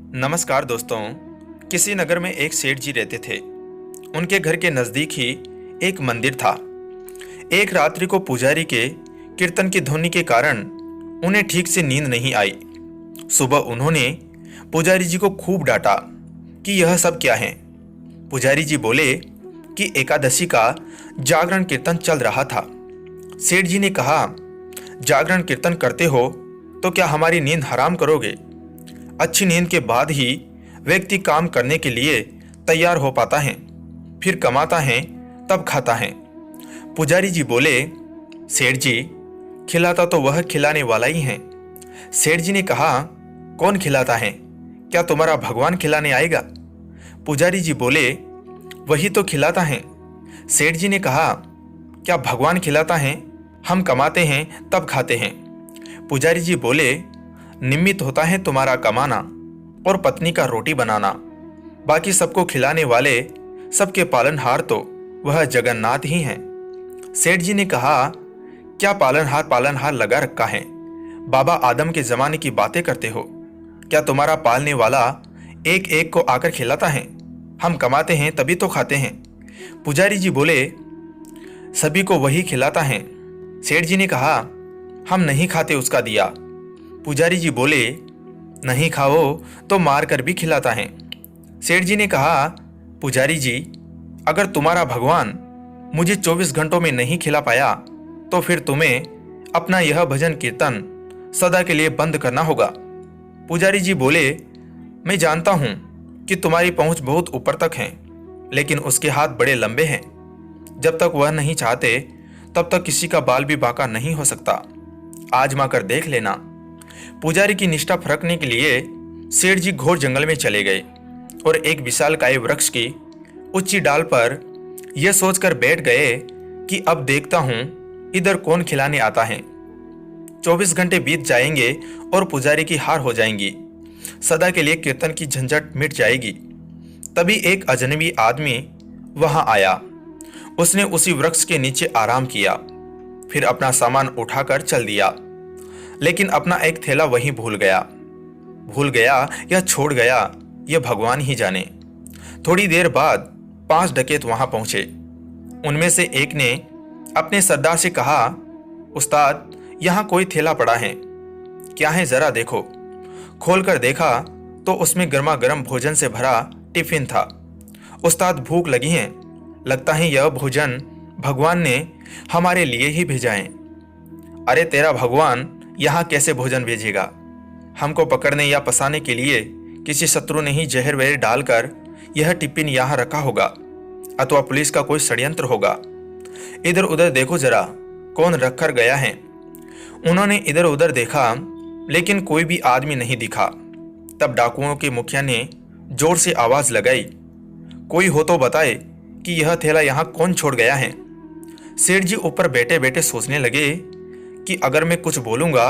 नमस्कार दोस्तों। किसी नगर में एक सेठ जी रहते थे। उनके घर के नज़दीक ही एक मंदिर था। एक रात्रि को पुजारी के कीर्तन की ध्वनि के कारण उन्हें ठीक से नींद नहीं आई। सुबह उन्होंने पुजारी जी को खूब डांटा कि यह सब क्या है। पुजारी जी बोले कि एकादशी का जागरण कीर्तन चल रहा था। सेठ जी ने कहा, जागरण कीर्तन करते हो तो क्या हमारी नींद हराम करोगे? अच्छी नींद के बाद ही व्यक्ति काम करने के लिए तैयार हो पाता है, फिर कमाता है, तब खाता है। पुजारी जी बोले, सेठ जी, खिलाता तो वह खिलाने वाला ही है। सेठ जी ने कहा, कौन खिलाता है? क्या तुम्हारा भगवान खिलाने आएगा? पुजारी जी बोले, वही तो खिलाता है। सेठ जी ने कहा, क्या भगवान खिलाता है? हम कमाते हैं तब खाते हैं। पुजारी जी बोले, निमित्त होता है तुम्हारा कमाना और पत्नी का रोटी बनाना। बाकी सबको खिलाने वाले, सबके पालनहार तो वह जगन्नाथ ही हैं। सेठ जी ने कहा, क्या पालनहार पालनहार लगा रखा है? बाबा आदम के जमाने की बातें करते हो? क्या तुम्हारा पालने वाला एक एक को आकर खिलाता है? हम कमाते हैं तभी तो खाते हैं। पुजारी जी बोले, सभी को वही खिलाता है। सेठ जी ने कहा, हम नहीं खाते उसका दिया। पुजारी जी बोले, नहीं खाओ तो मार कर भी खिलाता है। सेठ जी ने कहा, पुजारी जी, अगर तुम्हारा भगवान मुझे 24 घंटों में नहीं खिला पाया तो फिर तुम्हें अपना यह भजन कीर्तन सदा के लिए बंद करना होगा। पुजारी जी बोले, मैं जानता हूं कि तुम्हारी पहुंच बहुत ऊपर तक है, लेकिन उसके हाथ बड़े लंबे हैं। जब तक वह नहीं चाहते तब तक किसी का बाल भी बांका नहीं हो सकता। आजमा कर देख लेना। पुजारी की निष्ठा फरकने के लिए सेठ जी घोर जंगल में चले गए और एक विशालकाय वृक्ष की ऊंची डाल पर यह सोचकर बैठ गए कि अब देखता हूं इधर कौन खिलाने आता है। 24 घंटे बीत जाएंगे और पुजारी की हार हो जाएंगी। सदा के लिए कीर्तन की झंझट मिट जाएगी। तभी एक अजनबी आदमी वहां आया। उसने उसी वृक्ष के नीचे आराम किया, फिर अपना सामान उठाकर चल दिया, लेकिन अपना एक थैला वहीं भूल गया या छोड़ गया, यह भगवान ही जाने। थोड़ी देर बाद 5 डकैत वहां पहुंचे। उनमें से एक ने अपने सरदार से कहा, उस्ताद, यहां कोई थैला पड़ा है। क्या है जरा देखो। खोलकर देखा तो उसमें गर्मा गर्म भोजन से भरा टिफिन था। उस्ताद, भूख लगी है, लगता है यह भोजन भगवान ने हमारे लिए ही भेजा है। अरे तेरा भगवान यहाँ कैसे भोजन भेजेगा? हमको पकड़ने या फंसाने के लिए किसी शत्रु ने ही जहर वहर डालकर यह टिफिन यहाँ रखा होगा, अथवा पुलिस का कोई षड्यंत्र होगा। इधर उधर देखो जरा, कौन रख कर गया है। उन्होंने इधर उधर देखा, लेकिन कोई भी आदमी नहीं दिखा। तब डाकुओं के मुखिया ने जोर से आवाज लगाई, कोई हो तो बताए कि यह थैला यहाँ कौन छोड़ गया है। सेठ जी ऊपर बैठे बैठे सोचने लगे कि अगर मैं कुछ बोलूंगा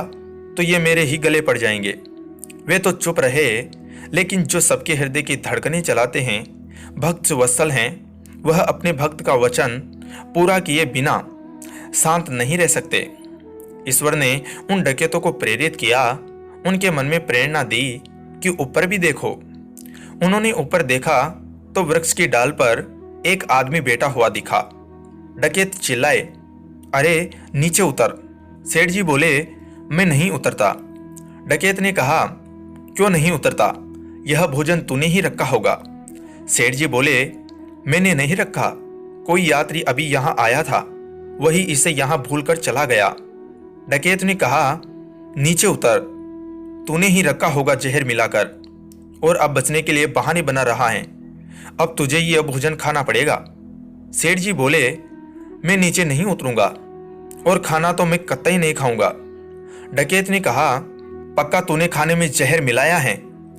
तो ये मेरे ही गले पड़ जाएंगे। वे तो चुप रहे, लेकिन जो सबके हृदय की धड़कनें चलाते हैं, भक्त वत्सल हैं, वह अपने भक्त का वचन पूरा किए बिना शांत नहीं रह सकते। ईश्वर ने उन डकैतों को प्रेरित किया, उनके मन में प्रेरणा दी कि ऊपर भी देखो। उन्होंने ऊपर देखा तो वृक्ष की डाल पर एक आदमी बैठा हुआ दिखा। डकैत चिल्लाए, अरे नीचे उतर। सेठ जी बोले, मैं नहीं उतरता। डकैत ने कहा, क्यों नहीं उतरता? यह भोजन तूने ही रखा होगा। सेठ जी बोले, मैंने नहीं रखा, कोई यात्री अभी यहाँ आया था, वही इसे यहाँ भूलकर चला गया। डकैत ने कहा, नीचे उतर, तूने ही रखा होगा जहर मिलाकर, और अब बचने के लिए बहाने बना रहा है। अब तुझे यह भोजन खाना पड़ेगा। सेठ जी बोले, मैं नीचे नहीं उतरूंगा और खाना तो मैं कतई नहीं खाऊंगा। डकैत ने कहा, पक्का तूने खाने में जहर मिलाया है,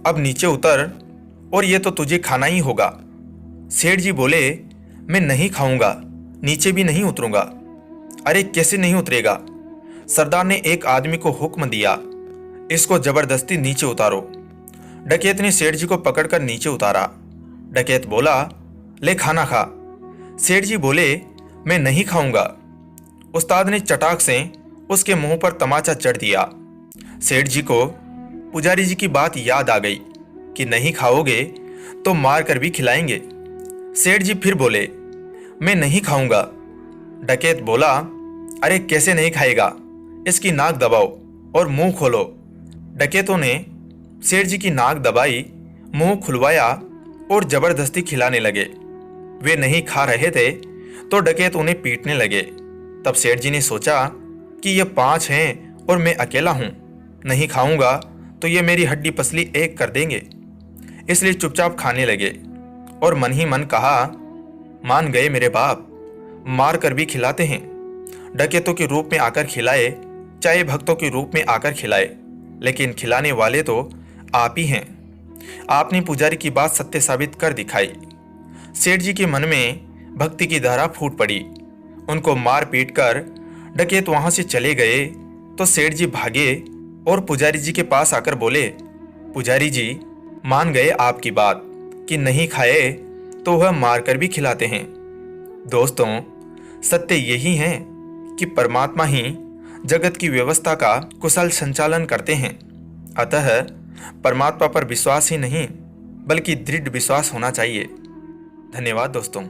अब नीचे उतर और ये तो तुझे खाना ही होगा। सेठ जी बोले, मैं नहीं खाऊंगा, नीचे भी नहीं उतरूंगा। अरे कैसे नहीं उतरेगा? सरदार ने एक आदमी को हुक्म दिया, इसको जबरदस्ती नीचे उतारो। डकैत ने सेठ जी को पकड़कर नीचे उतारा। डकैत बोला, ले खाना खा। सेठ जी बोले, मैं नहीं खाऊंगा। उस्ताद ने चटाक से उसके मुंह पर तमाचा चढ़ दिया। सेठ जी को पुजारी जी की बात याद आ गई कि नहीं खाओगे तो मार कर भी खिलाएंगे। सेठ जी फिर बोले, मैं नहीं खाऊंगा। डकैत बोला, अरे कैसे नहीं खाएगा, इसकी नाक दबाओ और मुंह खोलो। डकैतों ने सेठ जी की नाक दबाई, मुंह खुलवाया और जबरदस्ती खिलाने लगे। वे नहीं खा रहे थे तो डकैत उन्हें पीटने लगे। तब सेठ जी ने सोचा कि ये 5 हैं और मैं अकेला हूं, नहीं खाऊंगा तो ये मेरी हड्डी पसली एक कर देंगे। इसलिए चुपचाप खाने लगे और मन ही मन कहा, मान गए मेरे बाप, मार कर भी खिलाते हैं। डकैतों के रूप में आकर खिलाए, चाहे भक्तों के रूप में आकर खिलाए, लेकिन खिलाने वाले तो आप ही हैं। आपने पुजारी की बात सत्य साबित कर दिखाई। सेठ जी के मन में भक्ति की धारा फूट पड़ी। उनको मार पीट कर डकैत वहां से चले गए तो सेठ जी भागे और पुजारी जी के पास आकर बोले, पुजारी जी मान गए आपकी बात कि नहीं खाए तो वह मार कर भी खिलाते हैं। दोस्तों, सत्य यही है कि परमात्मा ही जगत की व्यवस्था का कुशल संचालन करते हैं। अतः परमात्मा पर विश्वास ही नहीं बल्कि दृढ़ विश्वास होना चाहिए। धन्यवाद दोस्तों।